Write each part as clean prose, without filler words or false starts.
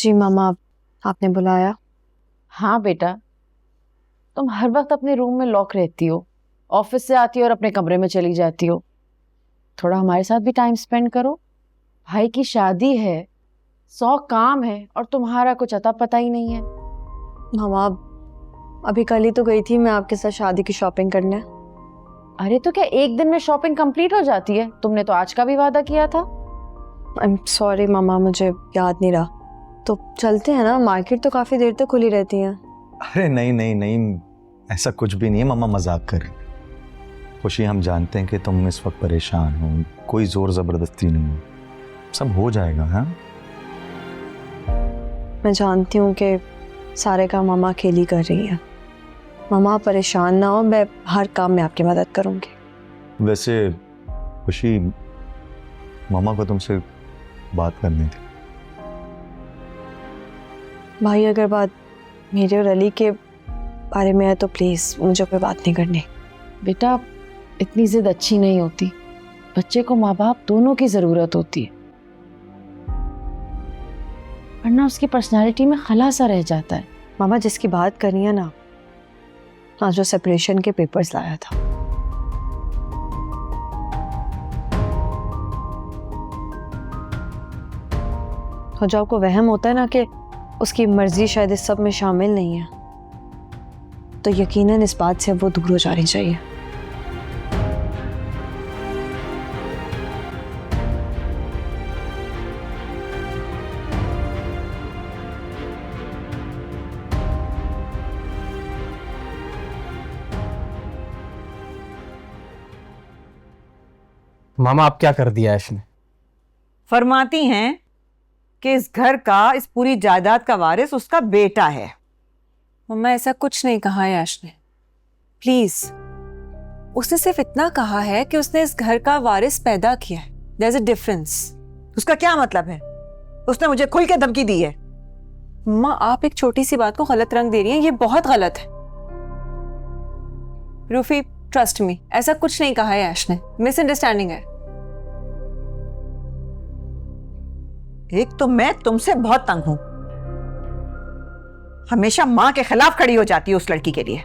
जी मामा, आपने बुलाया? हाँ बेटा, तुम हर वक्त अपने रूम में लॉक रहती हो, ऑफिस से आती हो और अपने कमरे में चली जाती हो। थोड़ा हमारे साथ भी टाइम स्पेंड करो। भाई की शादी है, 100 काम है और तुम्हारा कुछ अता पता ही नहीं है। मामा, अभी कल ही तो गई थी मैं आपके साथ शादी की शॉपिंग करने। अरे तो क्या एक दिन में शॉपिंग कंप्लीट हो जाती है? तुमने तो आज का भी वादा किया था। आई एम सॉरी मामा, मुझे याद नहीं रहा। तो चलते हैं ना, मार्केट तो काफी देर तक खुली रहती है। अरे नहीं नहीं नहीं, ऐसा कुछ भी नहीं है, मम्मा मजाक कर रही। खुशी, हम जानते हैं कि तुम इस वक्त परेशान हो, कोई जोर जबरदस्ती नहीं है, सब हो जाएगा। हाँ, मैं जानती हूँ कि सारे काम मामा अकेली कर रही है। मामा परेशान ना हो, मैं हर काम में आपकी मदद करूँगी। वैसे खुशी, मामा को तुमसे बात करनी थी। भाई, अगर बात मेरे और अली के बारे में है तो प्लीज मुझे कोई बात नहीं करनी। बेटा, इतनी जिद अच्छी नहीं होती। बच्चे को माँ बाप दोनों की जरूरत होती है, वरना उसकी पर्सनालिटी में खला सा रह जाता है। मामा, जिसकी बात करनी है ना, आज जो सेपरेशन के पेपर्स लाया था। और जो आपको वहम होता है ना कि उसकी मर्जी शायद इस सब में शामिल नहीं है, तो यकीनन इस बात से अब वो दूर हो जानी चाहिए। मामा, आप क्या कर दिया ऐश ने? फरमाती हैं कि इस घर का, इस पूरी जायदाद का वारिस उसका बेटा है। मम्मा, ऐसा कुछ नहीं कहा है ऐश ने, प्लीज। उसने सिर्फ इतना कहा है कि उसने इस घर का वारिस पैदा किया है। There's a difference। उसका क्या मतलब है? उसने मुझे खुल के धमकी दी है। मम्मा, आप एक छोटी सी बात को गलत रंग दे रही हैं, ये बहुत गलत है। रूफी, ट्रस्ट मी, ऐसा कुछ नहीं कहा है ऐश ने, मिसअंडरस्टैंडिंग है। एक तो मैं तुमसे बहुत तंग हूं, हमेशा मां के खिलाफ खड़ी हो जाती है उस लड़की के लिए।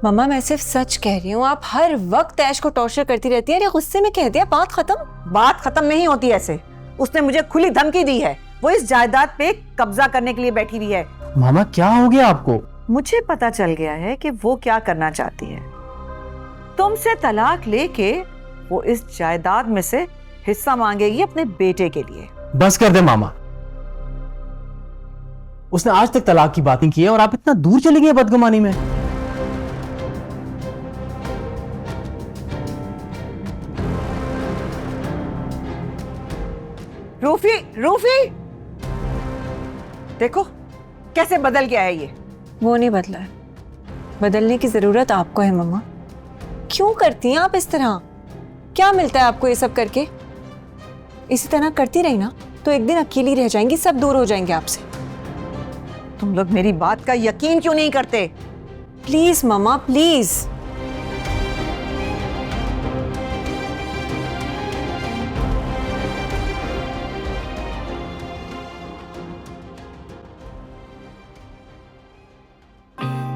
मम्मा, मैं सिर्फ सच कह रही हूँ, आप हर वक्त ऐश को टॉर्चर करती रहती है। गुस्से में कह दिया, बात खत्म। बात खत्म नहीं होती ऐसे। उसने मुझे खुली धमकी दी है, वो इस जायदाद पे कब्जा करने के लिए बैठी हुई है। मामा, क्या हो गया आपको? मुझे पता चल गया है कि वो क्या करना चाहती है। तुमसे तलाक लेके वो इस जायदाद में से हिस्सा मांगेगी अपने बेटे के लिए। बस कर दे मामा, उसने आज तक तलाक की बात नहीं की है और आप इतना दूर चली गई बदगुमानी में। रूफी, रूफी, देखो कैसे बदल गया है ये। वो नहीं बदला है, बदलने की जरूरत आपको है मम्मा। क्यों करती हैं आप इस तरह? क्या मिलता है आपको ये सब करके? इसी तरह करती रही ना तो एक दिन अकेली रह जाएंगी, सब दूर हो जाएंगे आपसे। तुम लोग मेरी बात का यकीन क्यों नहीं करते? Please mama, please.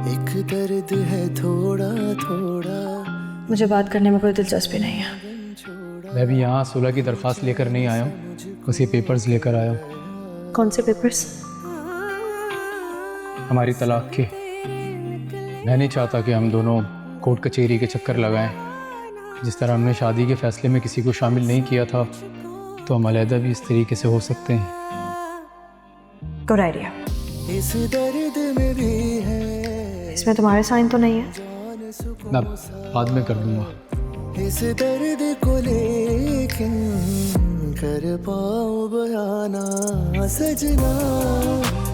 एक दर्द है थोड़ा थोड़ा। मुझे बात करने में कोई दिलचस्पी नहीं है। मैं भी यहाँ सुलह की दरख्वास्त लेकर नहीं आया हूँ, बस ये पेपर्स लेकर आया हूँ। कौन से पेपर्स? हमारी तलाक के। मैं नहीं चाहता कि हम दोनों कोर्ट कचहरी के चक्कर लगाएं। जिस तरह हमने शादी के फैसले में किसी को शामिल नहीं किया था, तो हम अलहदा भी इस तरीके से हो सकते हैं। Good idea. इस दर्द में भी है, इसमें तुम्हारे साइन तो नहीं है? मैं बाद में कर दूंगा। इस दर्द को लेकिन कर पाऊं बयाना। सजना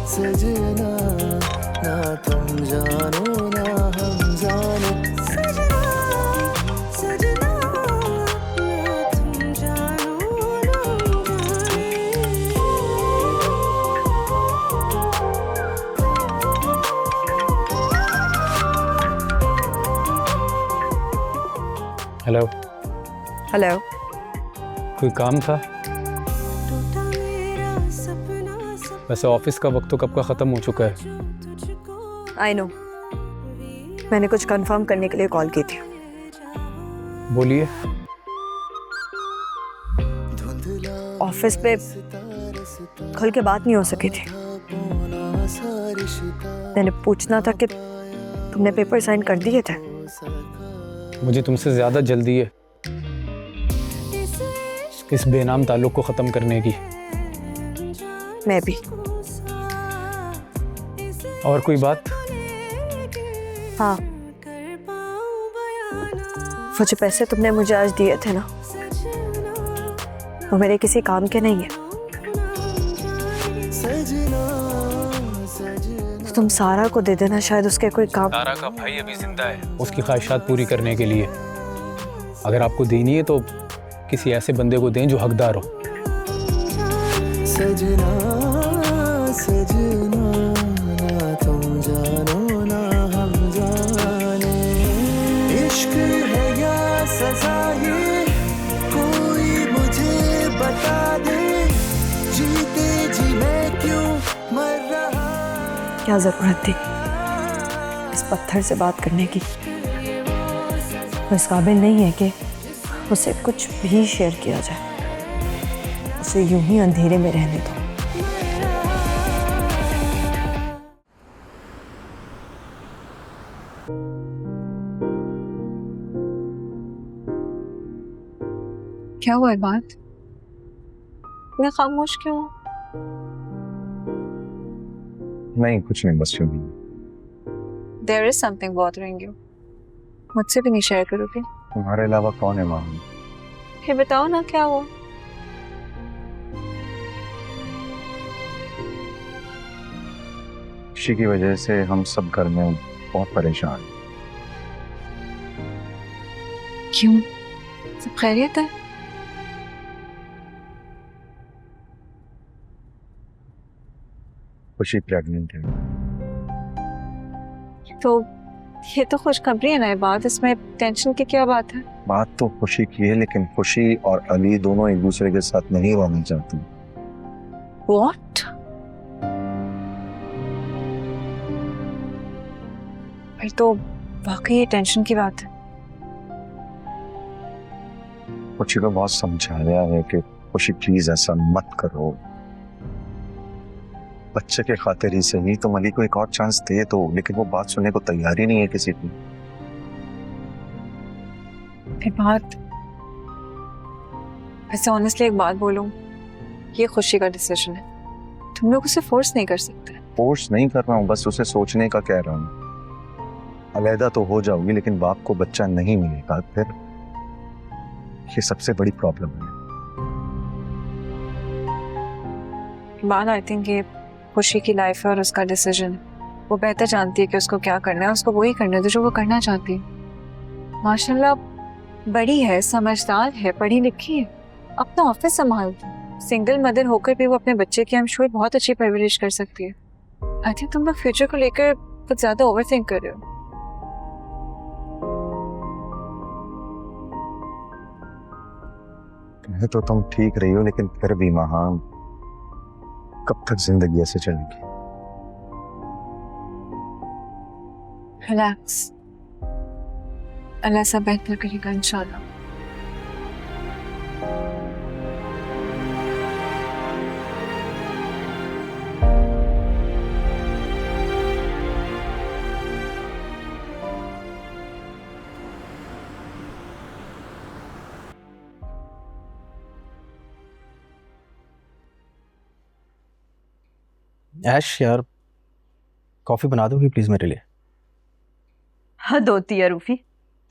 सजना, ना तुम जानो ना हम जानो। सजना सजना, ना तुम जानो ना हम हेलो। हेलो। कोई काम था? वैसे ऑफिस का वक्त तो कब का ख़त्म हो चुका है। आई नो, मैंने कुछ कंफर्म करने के लिए कॉल की थी। बोलिए। ऑफिस पे खुल के बात नहीं हो सकी थी। मैंने पूछना था कि तुमने पेपर साइन कर दिए थे। मुझे तुमसे ज़्यादा जल्दी है इस बेनाम ताल्लुक को ख़त्म करने की। मैं भी। और कोई बात? हाँ, वो जो पैसे तुमने मुझे आज दिए थे ना, वो मेरे किसी काम के नहीं है। तुम सारा को दे देना, शायद उसके कोई काम। सारा का भाई अभी जिंदा है, उसकी ख्वाहिशात पूरी करने के लिए। अगर आपको देनी है तो किसी ऐसे बंदे को दें जो हकदार हो। सजना सजना ना तुम जानो ना हम जाने, इश्क है या सजा ये कोई मुझे बता दे, जीते जी मैं क्यों मर रहा। क्या जरूरत थी इस पत्थर से बात करने की? वो इस काबिल नहीं है कि उसे कुछ भी शेयर किया जाए। उसे यूं ही अंधेरे में रहने दो। क्या हुआ है बात? मैं खामोश क्यों हूँ? नहीं, कुछ नहीं, बस यूं ही। There is something bothering you. मुझसे भी नहीं शेयर करोगे? तुम्हारे अलावा कौन है मामी? फिर बताओ ना क्या हुआ? खुशी की वजह से हम सब घर में बहुत परेशान हैं। क्यों? सब खैरियत है? खुशी प्रेग्नेंट है। तो ये तो खुशखबरी है ना ये बात, इसमें टेंशन की क्या बात है? बात तो खुशी की है, लेकिन खुशी और अली दोनों एक दूसरे के साथ नहीं रहना चाहते। What? फिर तो वाकई ये टेंशन की बात है। खुशी को बहुत समझाया है कि खुशी प्लीज ऐसा मत करो, बच्चे के खातिर ही सही तुम अली को एक और चांस दे दो, लेकिन वो बात सुनने को तैयार ही नहीं है किसी की। फिर बात, वैसे ऑनेस्टली एक बात बोलूं, ये खुशी का डिसीजन है, तुम लोग उसे फोर्स नहीं कर सकते। फोर्स नहीं कर रहा हूँ, बस उसे सोचने का कह रहा हूँ। अलहदा तो हो जाओगी, लेकिन बाप को बच्चा नहीं मिलेगा, फिर ये सबसे बड़ी प्रॉब्लम है। बात आई थिंक ये खुशी की लाइफ है और उसका डिसीजन है, वो बेहतर जानती है कि उसको क्या करना है, उसको वही करना है जो वो करना चाहती है। माशाल्लाह बड़ी है, समझदार है, पढ़ी लिखी है, अपना ऑफिस संभालती है, सिंगल मदर होकर भी वो अपने बच्चे की आई एम श्योर बहुत अच्छी परवरिश कर सकती है। आई थिंक तुम लोग फ्यूचर को लेकर कुछ ज्यादा ओवर थिंक कर रहे हो। कहे तो तुम ठीक रही हो, लेकिन फिर भी वहां कब तक जिंदगी ऐसे चलेगी? रिलैक्स, अल्लाह सब बेहतर करेगा इंशाल्लाह। ऐश यार, कॉफी बना दोगी प्लीज मेरे लिए? हद होती है रूफी,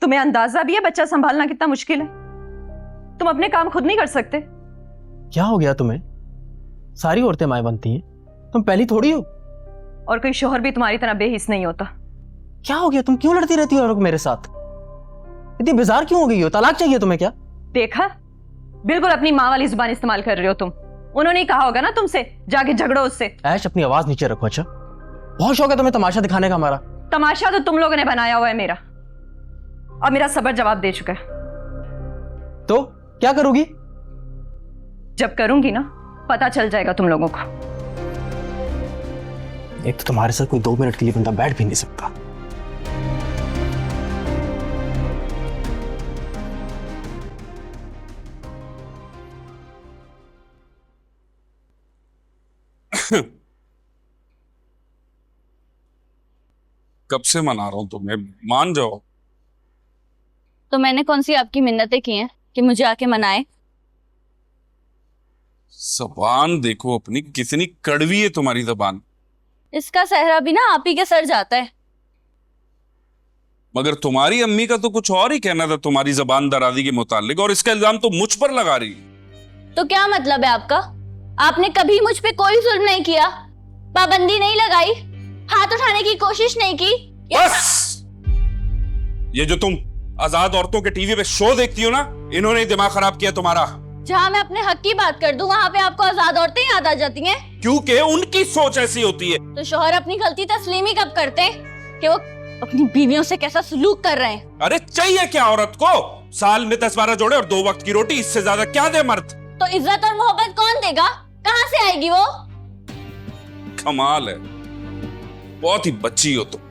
तुम्हें अंदाजा भी है बच्चा संभालना कितना मुश्किल है? तुम अपने काम खुद नहीं कर सकते? क्या हो गया तुम्हें? सारी औरतें माएं बनती हैं, तुम पहली थोड़ी हो। और कोई शोहर भी तुम्हारी तरह बेहिस नहीं होता। क्या हो गया? तुम क्यों लड़ती रहती हो मेरे साथ? इतनी बेजार क्यों हो गई हो? तलाक चाहिए तुम्हें क्या? देखा, बिल्कुल अपनी माँ वाली जुबान इस्तेमाल कर रहे हो तुम। उन्होंने ही कहा होगा ना तुमसे, जाके झगड़ो उससे। ऐश अपनी आवाज नीचे रखो। अच्छा, बहुत शौक है तुम्हें तमाशा दिखाने का हमारा। तमाशा तो तुम लोगों ने बनाया हुआ है मेरा। अब मेरा सब्र जवाब दे चुका है। तो क्या करोगी? जब करूंगी ना, पता चल जाएगा तुम लोगों को। एक तो तुम्हारे साथ कोई 2 मिनट के लिए बंदा बैठ भी नहीं सकता। कब से मना रहा हूं तुम्हें, मान जाओ। तो मैंने कौन सी आपकी मिन्नतें की हैं कि मुझे आके मनाए? जबान देखो अपनी, कितनी कड़वी है तुम्हारी जबान। इसका सहरा भी ना आप ही के सर जाता है। मगर तुम्हारी अम्मी का तो कुछ और ही कहना था तुम्हारी जबान दराजी के मुतालिक, और इसका इल्जाम तो मुझ पर लगा रही। तो क्या मतलब है आपका? आपने कभी मुझ पे कोई जुल्म नहीं किया, पाबंदी नहीं लगाई, हाथ उठाने की कोशिश नहीं की। बस! ये जो तुम आजाद औरतों के टीवी पे शो देखती हो ना, इन्होंने ही दिमाग खराब किया तुम्हारा। जहाँ मैं अपने हक की बात कर दूं वहाँ पे आपको आजाद औरतें याद आ जाती हैं। क्योंकि उनकी सोच ऐसी होती है। तो शौहर अपनी गलती तस्लीम ही कब करते हैं कि वो अपनी बीवियों से कैसा सलूक कर रहे हैं? अरे चाहिए क्या औरत को? साल में 10-12 जोड़े और 2 वक्त की रोटी, इससे ज्यादा क्या दे मर्द? तो इज्जत और मोहब्बत कौन देगा? कहाँ से आएगी वो? कमाल है, बहुत ही बच्ची हो तुम।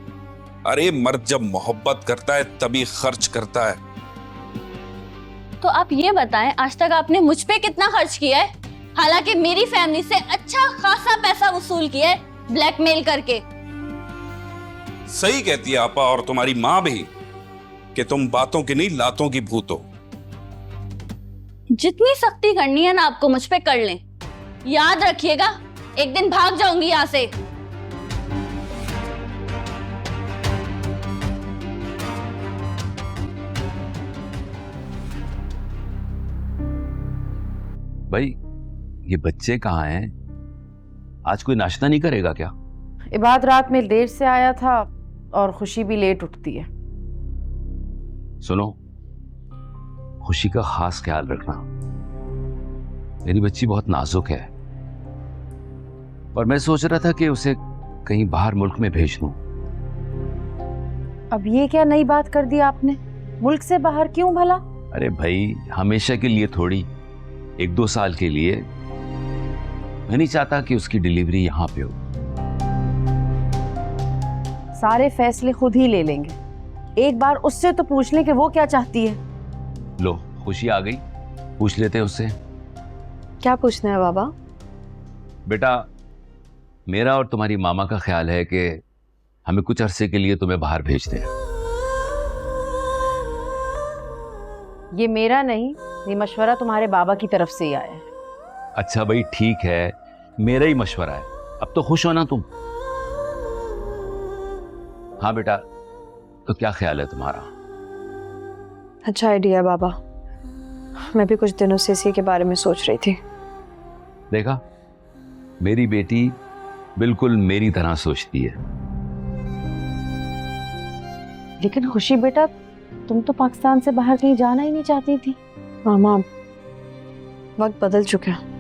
अरे मर्द जब मोहब्बत करता है तभी खर्च करता है। तो आप ये बताएं, आज तक आपने मुझ पे कितना खर्च किया है? हालांकि मेरी फैमिली से अच्छा खासा पैसा वसूल किया है ब्लैकमेल करके। सही कहती है आपा और तुम्हारी माँ भी कि तुम बातों की नहीं लातों की भूत हो। जितनी सख्ती करनी है ना आपको मुझ पे कर लें। याद रखिएगा, एक दिन भाग जाऊंगी यहाँ से। भाई ये बच्चे कहाँ हैं? आज कोई नाश्ता नहीं करेगा क्या? इबाद रात में देर से आया था और खुशी भी लेट उठती है। सुनो, खुशी का खास ख्याल रखना। मेरी बच्ची बहुत नाजुक है और मैं सोच रहा था कि उसे कहीं बाहर मुल्क में भेज दूं। अब ये क्या नई बात कर दी आपने? मुल्क से बाहर क्यों भला? अरे भाई, हमेशा के लिए थोड़ी, 1-2 साल के लिए। मैं नहीं चाहता कि उसकी डिलीवरी यहाँ पे हो। सारे फैसले खुद ही ले लेंगे, एक बार उससे तो पूछ लें कि वो क्या चाहती है। लो, खुशी आ गई, पूछ लेते हैं उससे। क्या पूछना है बाबा? बेटा, मेरा और तुम्हारी मामा का ख्याल है कि हमें कुछ अरसे के लिए तुम्हें बाहर भेज दें। ये मेरा नहीं, ये मशवरा तुम्हारे बाबा की तरफ से ही आया है। अच्छा भाई, ठीक है, मेरा ही मशवरा है। अब तो खुश हो ना तुम? हाँ बेटा, तो क्या ख्याल है तुम्हारा? अच्छा आइडिया बाबा, मैं भी कुछ दिनों से इसी के बारे में सोच रही थी। देखा, मेरी बेटी बिल्कुल मेरी तरह सोचती है। लेकिन खुशी बेटा, तुम तो पाकिस्तान से बाहर कहीं जाना ही नहीं चाहती थी। मामा, वक्त बदल चुका है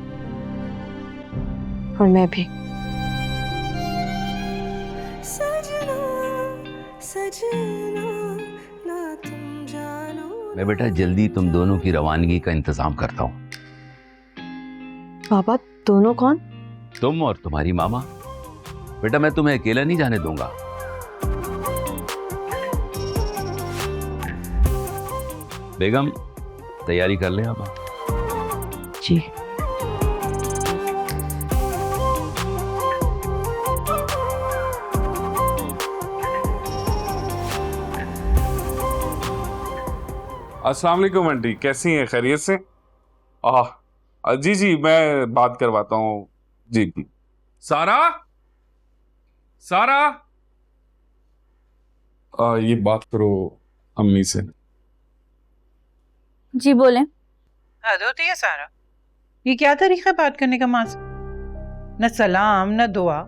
और मैं भी। मैं बेटा जल्दी तुम दोनों की रवानगी का इंतजाम करता हूँ। बाबा, दोनों कौन? तुम और तुम्हारी मामा। बेटा मैं तुम्हें अकेला नहीं जाने दूंगा। बेगम, तैयारी कर लें आप। जी। अस्सलाम वालेकुम आंटी, कैसी हैं? खैरियत से? जी जी, मैं बात करवाता हूँ। जी जी। सारा, सारा, ये बात करो अम्मी से। जी बोले। हद होती है सारा, ये क्या तरीका है बात करने का माँ से? न सलाम न दुआ।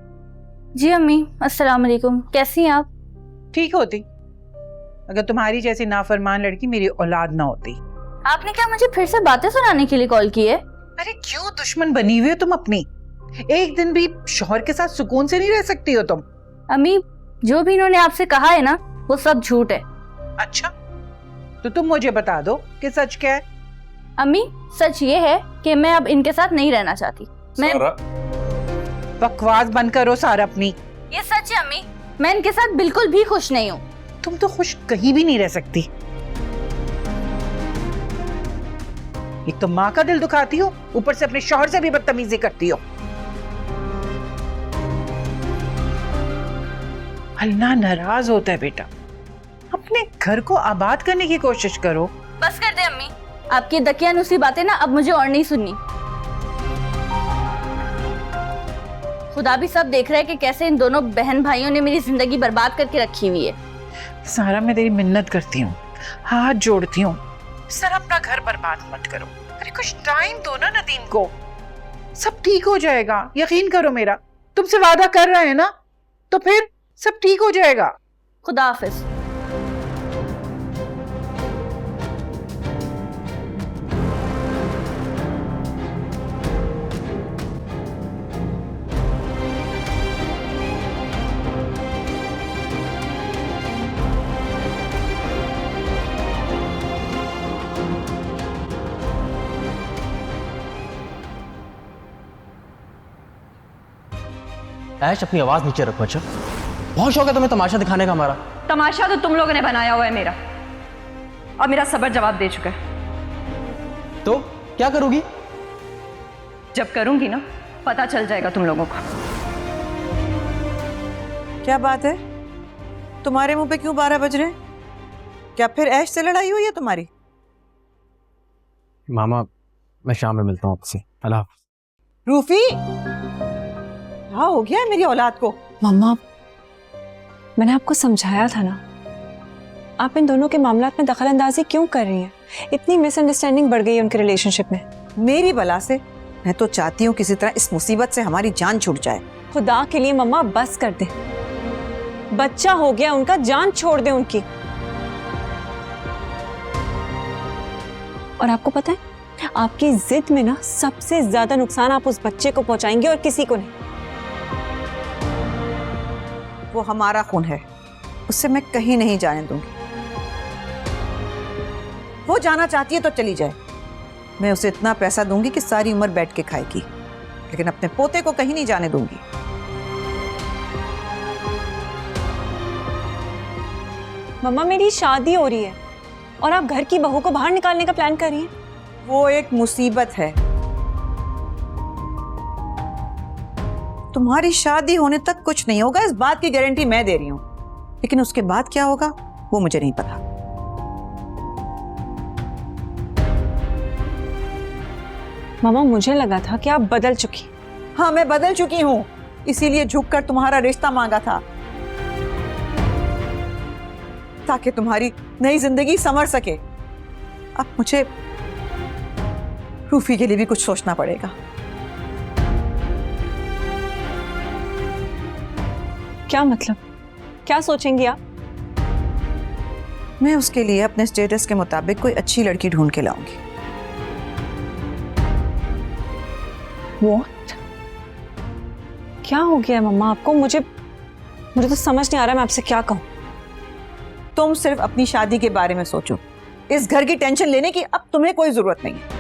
जी अम्मी, अस्सलाम वालेकुम, कैसी हैं आप? ठीक होती अगर तुम्हारी जैसी नाफरमान लड़की मेरी औलाद ना होती। आपने क्या मुझे फिर से बातें सुनाने के लिए कॉल की है? अरे क्यों दुश्मन बनी हुई हो तुम अपनी? एक दिन भी शौहर के साथ सुकून से नहीं रह सकती हो तुम? अम्मी, जो भी इन्होंने आपसे कहा है ना, वो सब झूठ है। अच्छा, तो तुम मुझे बता दो कि सच क्या है? अम्मी, सच ये है कि मैं अब इनके साथ नहीं रहना चाहती। मैं बकवास बंद करो सारा अपनी। ये सच है अम्मी, मैं इनके साथ बिल्कुल भी खुश नहीं हूँ। तुम तो खुश कहीं भी नहीं रह सकती। एक तो माँ का दिल दुखाती हो, ऊपर से अपने शौहर से भी बदतमीजी करती हो। अल्लाह नाराज होता है बेटा। अपने घर को आबाद करने की कोशिश करो। बस कर दे अम्मी, आपकी दकियानुसी बातें ना अब मुझे और नहीं सुननी। खुदा भी सब देख रहा है कि कैसे इन दोनों बहन भाइयों ने मेरी जिंदगी बर्बाद करके रखी हुई है। सारा, मैं तेरी मिन्नत करती हूँ, हाथ जोड़ती हूँ, सर अपना घर बर्बाद मत करो। अरे कुछ टाइम दो ना नदीम को, सब ठीक हो जाएगा, यकीन करो मेरा। तुमसे वादा कर रहे हैं ना, तो फिर सब ठीक हो जाएगा। खुदा हाफिज। ऐश अपनी आवाज नीचे रखो। अच्छा, बहुत शौक है तुम्हें तमाशा दिखाने का हमारा। तमाशा तो तुम लोगों ने बनाया हुआ है मेरा, और मेरा सबर जवाब दे चुका है। तो क्या करोगी? जब करूंगी ना, पता चल जाएगा तुम लोगों को। क्या बात है, तुम्हारे मुंह पे क्यों 12 बज रहे हैं? क्या फिर ऐश से लड़ाई हुई है तुम्हारी? मामा, मैं शाम में मिलता हूँ आपसे। अल्लाह हाफ़िज़। रूफी, क्या हो गया है मेरी औलाद को? मम्मा, मैंने आपको समझाया था ना, आप इन दोनों के मामलात में दखल अंदाजी क्यों कर रही हैं? इतनी मिसअंडरस्टैंडिंग बढ़ गई है उनके रिलेशनशिप में। मेरी बला से? मैं तो चाहती हूँ किसी तरह इस मुसीबत से हमारी जान छूट जाए। खुदा के लिए मम्मा बस कर दे, बच्चा हो गया उनका, जान छोड़ दे उनकी। और आपको पता है, आपकी जिद में ना सबसे ज्यादा नुकसान आप उस बच्चे को पहुंचाएंगे और किसी को नहीं। वो हमारा खून है, उससे मैं कहीं नहीं जाने दूंगी। वो जाना चाहती है तो चली जाए, मैं उसे इतना पैसा दूंगी कि सारी उम्र बैठ के खाएगी, लेकिन अपने पोते को कहीं नहीं जाने दूंगी। मम्मा, मेरी शादी हो रही है और आप घर की बहू को बाहर निकालने का प्लान कर रही हैं। वो एक मुसीबत है। तुम्हारी शादी होने तक कुछ नहीं होगा, इस बात की गारंटी मैं दे रही हूं, लेकिन उसके बाद क्या होगा वो मुझे नहीं पता। मामा, मुझे लगा था कि आप बदल चुकी। हाँ, मैं बदल चुकी हूँ, इसीलिए झुककर तुम्हारा रिश्ता मांगा था, ताकि तुम्हारी नई जिंदगी संवर सके। अब मुझे रूफी के लिए भी कुछ सोचना पड़ेगा। क्या मतलब? क्या सोचेंगी आप? मैं उसके लिए अपने स्टेटस के मुताबिक कोई अच्छी लड़की ढूंढ के लाऊंगी। What? क्या हो गया मम्मा आपको? मुझे तो समझ नहीं आ रहा मैं आपसे क्या कहूँ। तुम सिर्फ अपनी शादी के बारे में सोचो, इस घर की टेंशन लेने की अब तुम्हें कोई जरूरत नहीं है।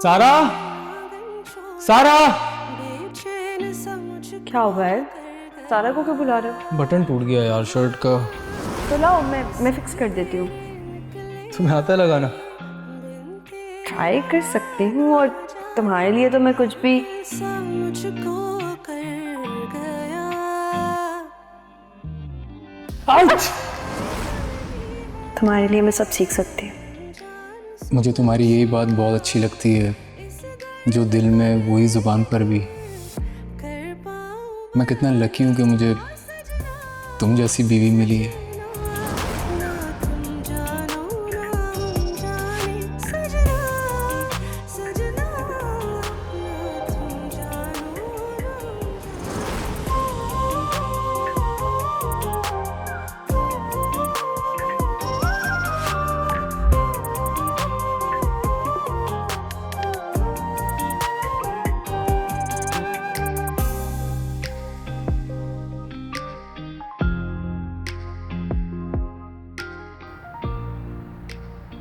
सारा, सारा, क्या हुआ है? सारा को क्यों बुला रहे हो? बटन टूट गया यार शर्ट का। तो लाओ, मैं फिक्स कर देती हूँ। तुम्हें आता है लगाना? ट्राई कर सकती हूँ, और तुम्हारे लिए तो मैं कुछ भी। तुम्हारे लिए मैं सब सीख सकती हूँ। मुझे तुम्हारी यही बात बहुत अच्छी लगती है, जो दिल में वही जुबान पर भी। मैं कितना लकी हूँ कि मुझे तुम जैसी बीवी मिली है।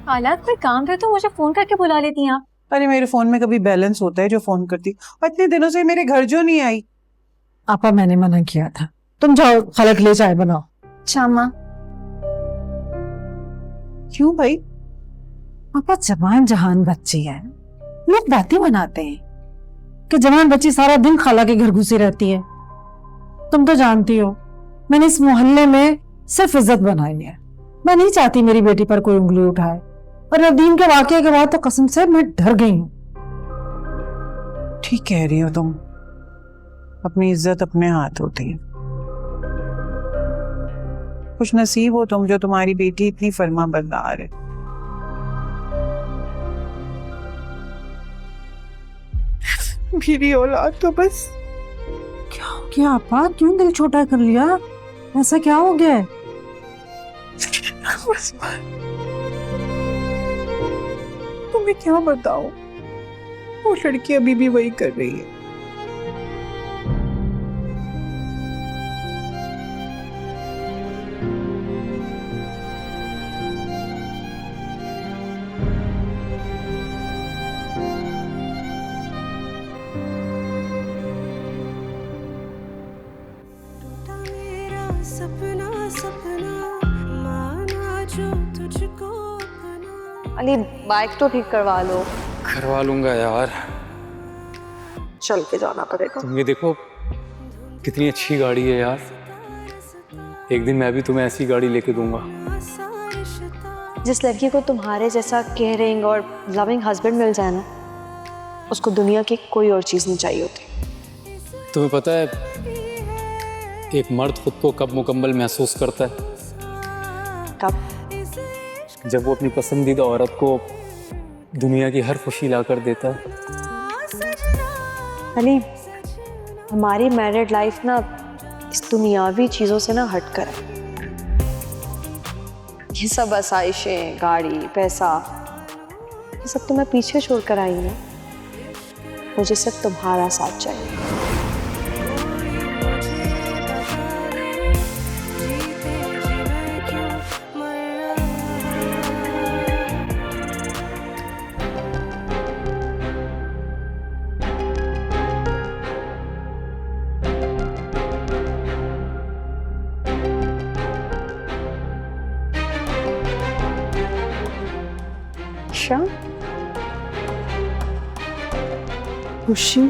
हालात में काम था तो मुझे फोन करके बुला लेती आप। अरे मेरे फोन में कभी बैलेंस होता है जो फोन करती, और इतने दिनों से मेरे घर जो नहीं आई। आपा मैंने मना किया था, तुम जाओ खाला के लिए चाय बनाओ। अच्छा माँ। क्यों भाई? आपा जवान जहान बच्ची है, लोग बातें बनाते हैं कि जवान बच्ची सारा दिन खाला के घर घुसी रहती है। तुम तो जानती हो मैंने इस मोहल्ले में सिर्फ इज्जत बनाई है। मैं नहीं चाहती मेरी बेटी पर कोई उंगली उठाए, और नदीम के वाकये के बाद तो कसम से मैं डर गई हूँ। ठीक कह रही हो तुम, अपनी इज्जत अपने हाथ होती है। खुश नसीब हो तुम जो तुम्हारी बेटी इतनी फर्मा बरदार है। मेरी औलाद तो बस। क्या हो गया आपा, क्यों दिल छोटा कर लिया? ऐसा क्या हो गया है? तुम्हें क्या बताऊं, वो लड़की अभी भी वही कर रही है। अली बाइक तो ठीक करवा लो। करवा लूंगा यार, चल के जाना पड़ेगा। तुम ये देखो कितनी अच्छी गाड़ी है यार, एक दिन मैं भी तुम्हें ऐसी गाड़ी लेके दूंगा। जिस लड़की को तुम्हारे जैसा केयरिंग और लविंग हस्बैंड मिल जाए ना, उसको दुनिया की कोई और चीज नहीं चाहिए होती। तुम्हें पता है एक मर्द खुद को कब मुकम्मल महसूस करता है? कब? जब वो अपनी पसंदीदा औरत को दुनिया की हर खुशी लाकर देता है। अली, हमारी मैरिड लाइफ ना इस दुनियावी चीजों से ना हटकर है। ये सब आसाइशें, गाड़ी, पैसा, ये सब तो मैं पीछे छोड़कर आई हूँ। मुझे सिर्फ तुम्हारा साथ चाहिए। खुशी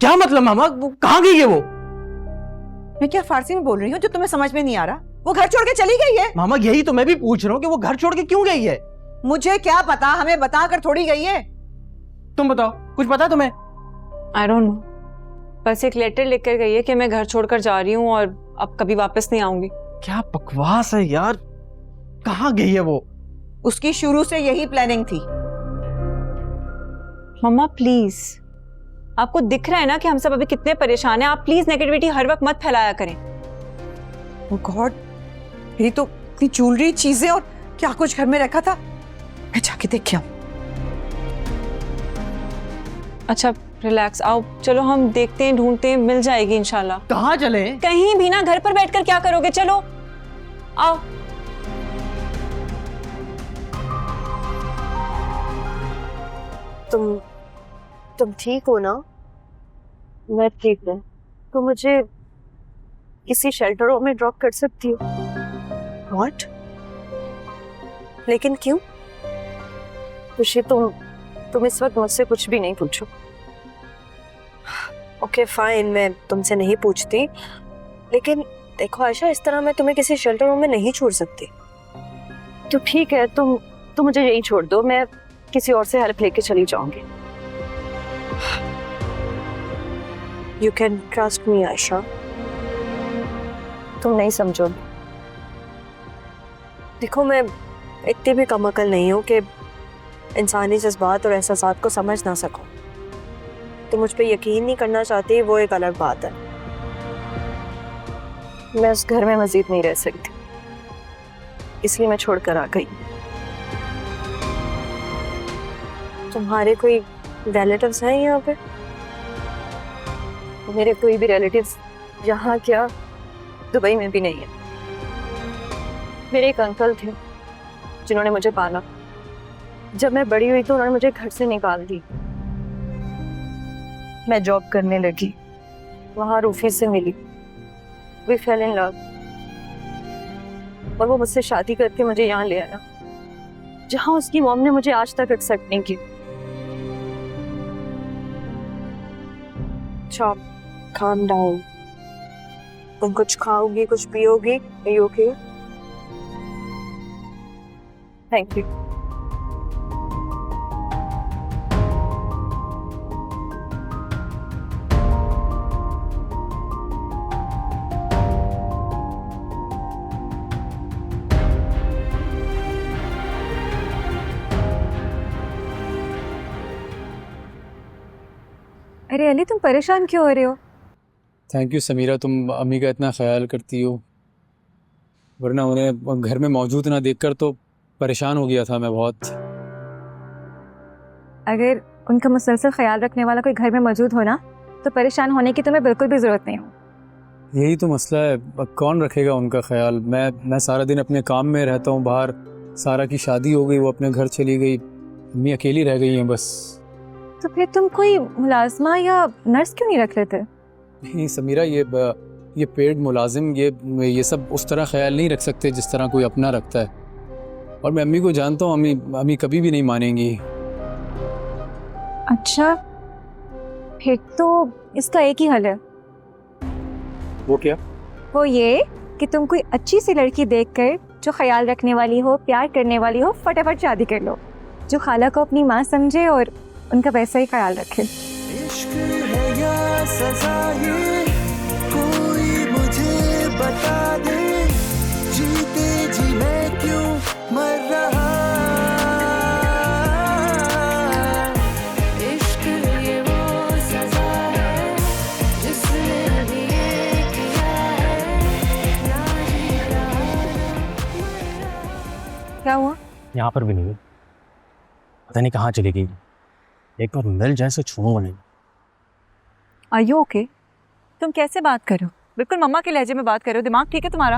क्या मतलब मामा, वो कहाँ गई है वो? मैं क्या फारसी में बोल रही हूँ जो तुम्हें समझ में नहीं आ रहा? वो घर छोड़ के चली गई है। मामा यही तो मैं भी पूछ रहा हूँ कि वो घर छोड़ के क्यों गई है? मुझे क्या पता, हमें बता कर थोड़ी गई है। तुम बताओ, कुछ पता है तुम्हें? आई डोंट नो, बस एक लेटर लिख कर गई है कि मैं घर छोड़कर जा रही हूँ और अब कभी वापस नहीं आऊंगी। क्या बकवास है यार, कहाँ गई है वो? उसकी शुरू से यही प्लानिंग थी। मम्मा प्लीज, आपको दिख रहा है ना कि हम सब अभी कितने परेशान हैं। आप प्लीज नेगेटिविटी हर वक्त मत फैलाया करें। ओह गॉड, मेरी तो इतनी ज्वेलरी, चीजें और क्या कुछ घर में रखा था। मैं जाके देख के आऊं। अच्छा रिलैक्स, आओ चलो हम देखते हैं, ढूंढते हैं, मिल जाएगी इंशाल्लाह। कहाँ चले? कहीं भी ना, घर पर बैठकर क्या करोगे, चलो आओ। तुम ठीक हो ना? मैं ठीक हूँ। तो मुझे किसी शेल्टर होम में ड्रॉप कर सकती हो? व्हाट? लेकिन क्यों? खुशी, तुम इस वक्त मुझसे कुछ भी नहीं पूछो। ओके फाइन, मैं तुमसे नहीं पूछती, लेकिन देखो आयशा, इस तरह मैं तुम्हें किसी शेल्टर होम में नहीं छोड़ सकती। तो ठीक है, तुम मुझे यहीं छोड़ दो, मैं किसी और से हेल्प लेके चली जाऊंगी। You can trust me Ayesha, तुम नहीं समझोगी। देखो मैं इतनी भी कम अकल नहीं हूँ कि इंसानी जज्बात और एहसासात को समझ ना सकूं। तुम मुझ पे यकीन नहीं करना चाहती, वो एक अलग बात है। मैं उस घर में मजीद नहीं रह सकती, इसलिए मैं छोड़कर आ गई। तुम्हारे कोई रिलेटिव्स हैं यहाँ पे? मेरे कोई भी रिलेटिव्स यहाँ क्या दुबई में भी नहीं है। मेरे एक अंकल थे जिन्होंने मुझे पाला। जब मैं बड़ी हुई तो उन्होंने मुझे घर से निकाल दी। मैं जॉब करने लगी, वहाँ रूफी से मिली। वी फेल इन लव और वो मुझसे शादी करके मुझे यहाँ ले आया, जहाँ उसकी मॉम ने मुझे आज तक एक्सेप्ट नहीं की। calm down. तुम कुछ खाओगी, कुछ पियोगी? Are you okay? Thank you. अरे अली, तुम परेशान क्यों हो रहे हो? थैंक यू समीरा, तुम अम्मी का इतना ख्याल करती हो, वरना उन्हें घर में मौजूद ना देखकर तो परेशान हो गया था मैं बहुत। अगर उनका मुसलसल ख्याल रखने वाला कोई घर में मौजूद हो ना, तो परेशान होने की तुम्हें बिल्कुल भी ज़रूरत नहीं हो। यही तो मसला है, कौन रखेगा उनका ख्याल। मैं सारा दिन अपने काम में रहता हूँ बाहर। सारा की शादी हो गई, वो अपने घर चली गई, अम्मी अकेली रह गई हैं बस। तो फिर तुम कोई मुलाजमा या नर्स क्यों नहीं रख रहे थे? नहीं समीरा, ये पेड मुलाजिम ये सब उस तरह ख्याल नहीं रख सकते जिस तरह कोई अपना रखता है। और मैं अम्मी को जानता हूँ, अम्मी कभी भी नहीं मानेंगी। अच्छा, फिर तो इसका एक ही हल है। वो क्या? वो ये कि तुम कोई अच्छी सी लड़की देखकर जो ख्याल रखने वाली हो, प्यार करने वाली हो, फटाफट शादी कर लो, जो खाला को अपनी माँ समझे और उनका वैसा ही ख्याल रखे। इश्क है या सजा ये, कोई मुझे बता दे, जीते जी मैं क्यों मर रहा। इश्क ये वो सजा है जिसने अभी ये किया है, ना जी रहा। क्या हुआ? यहाँ पर भी नहीं, पता नहीं कहाँ चली गई। एक बार मिल जाए से छूऊंगा नहीं। Are you okay? तुम कैसे बात कर रहे हो? बिल्कुल मम्मा के लहजे में बात कर रहे हो। दिमाग ठीक है तुम्हारा?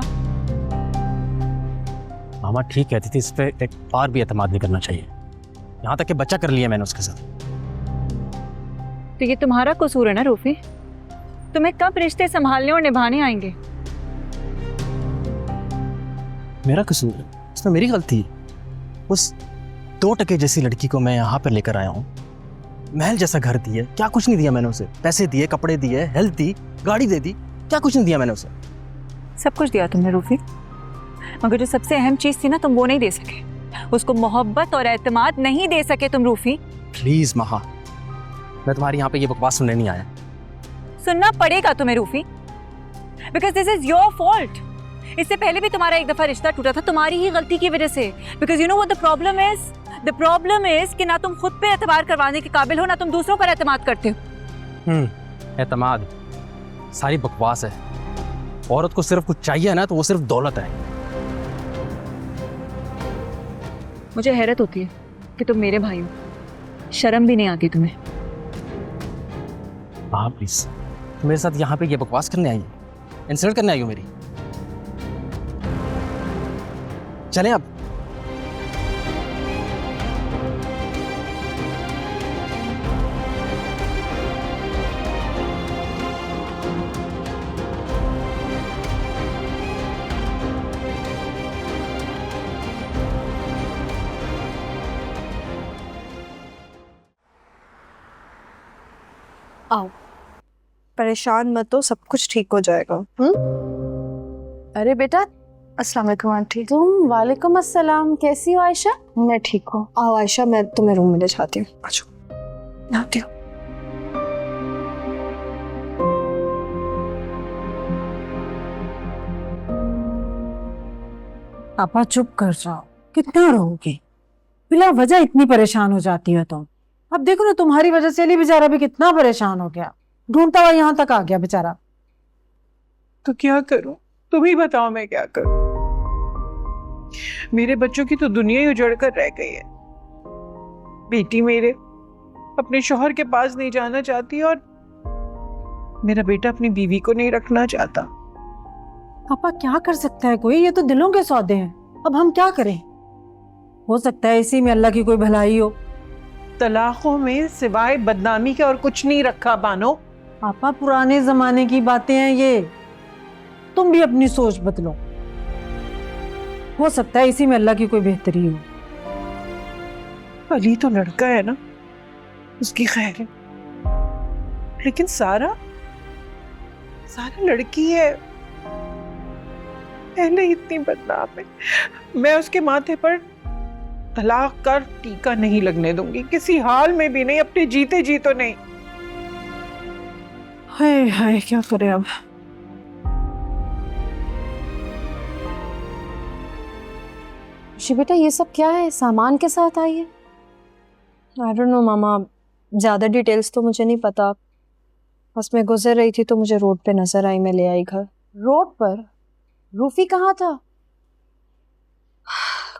मामा ठीक कहती थी, इस पे एक बार भी एतमाद नहीं करना चाहिए। यहाँ तक कि बच्चा कर लिया मैंने उसके साथ। तो ये तुम्हारा कसूर है ना रूफी? तुम्हें कब रिश्ते संभालने और निभाने आएंगे? मेरा कसूर है? इसमें मेरी गलती है। उस 2 टके जैसी लड़की को मैं यहाँ पर लेकर आया हूँ, महल जैसा घर दिया, क्या कुछ नहीं दिया मैंने उसे। पैसे दिए, कपड़े दिए, हेल्थ दी, गाड़ी दे दी, क्या कुछ नहीं दिया मैंने उसे। सब कुछ दिया तुमने रूफी, मगर जो सबसे अहम चीज थी ना, तुम वो नहीं दे सके। उसको मोहब्बत और एतमाद नहीं दे सके तुम रूफी। प्लीज महा, मैं तुम्हारी यहाँ पे ये बकवास सुनने नहीं आया। सुनना पड़ेगा तुम्हें Rufi, because this is your fault. इससे पहले भी तुम्हारा एक दफा रिश्ता टूटा था तुम्हारी ही गलती की वजह से। Because you know what the problem is? The problem is कि ना तुम खुद पे एतबार करवाने के काबिल हो, ना तुम दूसरों पर एतमाद करते हो। एतमाद सारी बकवास है। औरत को सिर्फ कुछ चाहिए ना, तो वो सिर्फ दौलत है। मुझे हैरत होती है कि तुम मेरे भाई हो, शर्म भी नहीं आती तुम्हें। हाँ प्लीज, तुम मेरे साथ यहाँ पे ये बकवास करने आई हो, इंसल्ट करने आई हो मेरी। चलें अब। आओ, परेशान मत हो, सब कुछ ठीक हो जाएगा। अरे बेटा, अस्सलाम वालेकुम आंटी। तुम? वालेकुम अस्सलाम। कैसी हो आयशा? मैं ठीक हूँ। आओ आयशा, मैं तुम्हें रूम में ले जाती हूँ। अच्छा, आती हूँ। पापा चुप कर जाओ, कितना रहोगे? बिला वजह इतनी परेशान हो जाती है तुम। अब देखो ना, तुम्हारी वजह से अली बेचारा भी कितना परेशान हो गया, ढूंढता हुआ यहाँ तक आ गया बेचारा। तो क्या करूं? तुम ही बताओ मैं क्या करूं। मेरे बच्चों की तो दुनिया ही उजड़ कर रह गई है। बेटी मेरे अपने शौहर के पास नहीं जाना चाहती और मेरा बेटा अपनी बीवी को नहीं रखना चाहता। पापा क्या कर सकता है कोई, ये तो दिलों के सौदे हैं, अब हम क्या करें। हो सकता है इसी में अल्लाह की कोई भलाई हो। तलाकों में सिवाय बदनामी के और कुछ नहीं रखा बानो। पापा पुराने जमाने की बातें हैं ये, तुम भी अपनी सोच बदलो। हो सकता है इसी में अल्लाह की कोई बेहतरी हो। अली तो लड़का है ना, उसकी खैर है, लेकिन सारा लड़की है, पहले इतनी बदनाम है। मैं उसके माथे पर तलाक का टीका नहीं लगने दूंगी, किसी हाल में भी नहीं, अपने जीते जी तो नहीं। हाय हाय क्या करे अब। खुशी बेटा ये सब क्या है, सामान के साथ आई है? आई डोंट नो मामा, ज़्यादा डिटेल्स तो मुझे नहीं पता, बस मैं गुजर रही थी तो मुझे रोड पे नजर आई, मैं ले आई घर। रोड पर? रूफी कहाँ था?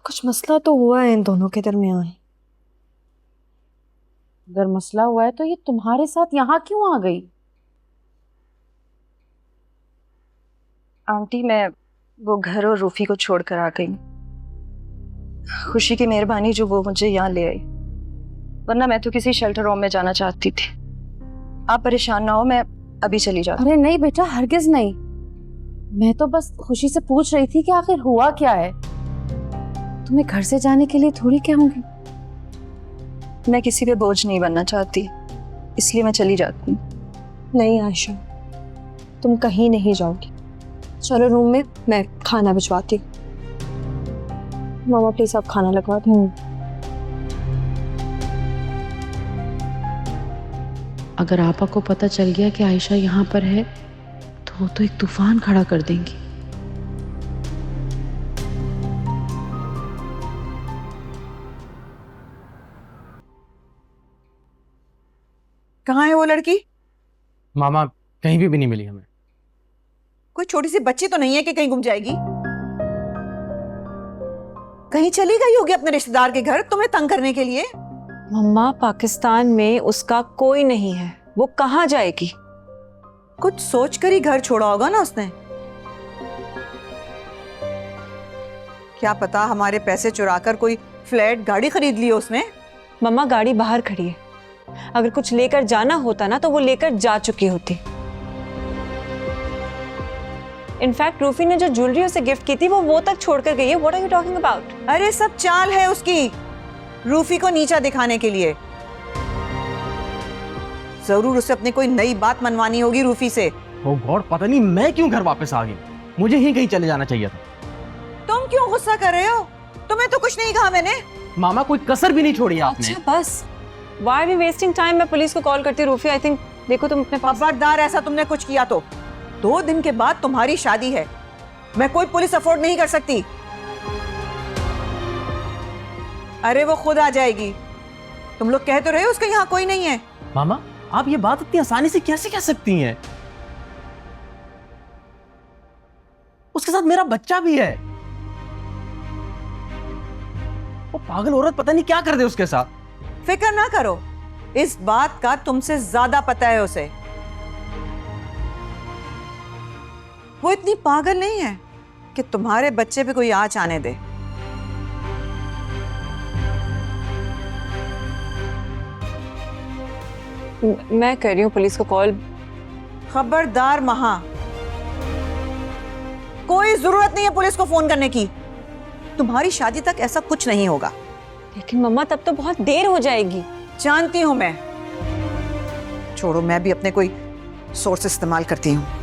कुछ मसला तो हुआ है इन दोनों के दरमियान। अगर मसला हुआ है तो ये तुम्हारे साथ यहाँ क्यों आ गई? आंटी मैं वो घर और रूफी को छोड़कर आ गई। खुशी की मेहरबानी जो वो मुझे यहाँ ले आई, वरना मैं तो किसी शेल्टर होम में जाना चाहती थी। आप परेशान ना हो, मैं अभी चली जाती। अरे नहीं बेटा, हरगिज नहीं। मैं तो बस खुशी से पूछ रही थी कि आखिर हुआ क्या है। तुम्हें घर से जाने के लिए थोड़ी कहूंगी। मैं किसी पे बोझ नहीं बनना चाहती, इसलिए मैं चली जाती हूँ। नहीं आयशा, तुम कहीं नहीं जाओगी। चलो रूम में, मैं खाना भिजवाती हूँ। मामा प्लीज आप खाना लगवा दो। अगर आपा को पता चल गया कि आयशा यहाँ पर है तो वो तो एक तूफान खड़ा कर देंगी। कहाँ है वो लड़की? मामा कहीं भी नहीं मिली हमें। कोई छोटी सी बच्ची तो नहीं है कि कहीं गुम जाएगी। कहीं चली गई होगी अपने रिश्तेदार के घर तुम्हें तंग करने के लिए। मम्मा पाकिस्तान में उसका कोई नहीं है, वो कहाँ जाएगी? कुछ सोच कर ही घर छोड़ा होगा ना उसने। क्या पता हमारे पैसे चुराकर कोई फ्लैट गाड़ी खरीद ली हो उसने। मम्मा गाड़ी बाहर खड़ी है, अगर कुछ लेकर जाना होता ना तो वो लेकर जा चुकी होती। इनफैक्ट रूफी ने जो ज्वेलरी उसे गिफ्ट की थी वो तक छोड़कर गई है। What are you talking about? अरे सब चाल है उसकी, रूफी को नीचा दिखाने के लिए। जरूर उसे अपनी कोई नई बात मनवानी होगी रूफी से। ओह गॉड, पता नहीं मैं क्यों घर वापस आ गई, मुझे ही कहीं चले जाना चाहिए था। तुम क्यों गुस्सा कर रहे हो? तुम्हें तो कुछ नहीं कहा मैंने। मामा कोई कसर भी नहीं छोड़ी आपने। अच्छा बस, why are we wasting time? मैं पुलिस को कॉल करती हूँ। रूफी आई थिंक देखो तुम अपने खबरदार ऐसा तुमने कुछ किया तो 2 दिन के बाद तुम्हारी शादी है, मैं कोई पुलिस अफोर्ड नहीं कर सकती। अरे वो खुद आ जाएगी, तुम लोग कह तो रहे हो उसका यहाँ कोई नहीं है। मामा आप ये बात इतनी आसानी से कैसे कह सकती हैं? उसके साथ मेरा बच्चा भी है। वो पागल औरत पता नहीं क्या कर दे उसके साथ। फिक्र ना करो, इस बात का तुमसे ज्यादा पता है उसे। वो इतनी पागल नहीं है कि तुम्हारे बच्चे पे कोई आंच आने दे। मैं कर रही हूँ पुलिस को कॉल। खबरदार महा, कोई जरूरत नहीं है पुलिस को फोन करने की। तुम्हारी शादी तक ऐसा कुछ नहीं होगा। लेकिन मम्मा तब तो बहुत देर हो जाएगी। जानती हूं मैं, छोड़ो मैं भी अपने कोई सोर्स इस्तेमाल करती हूँ।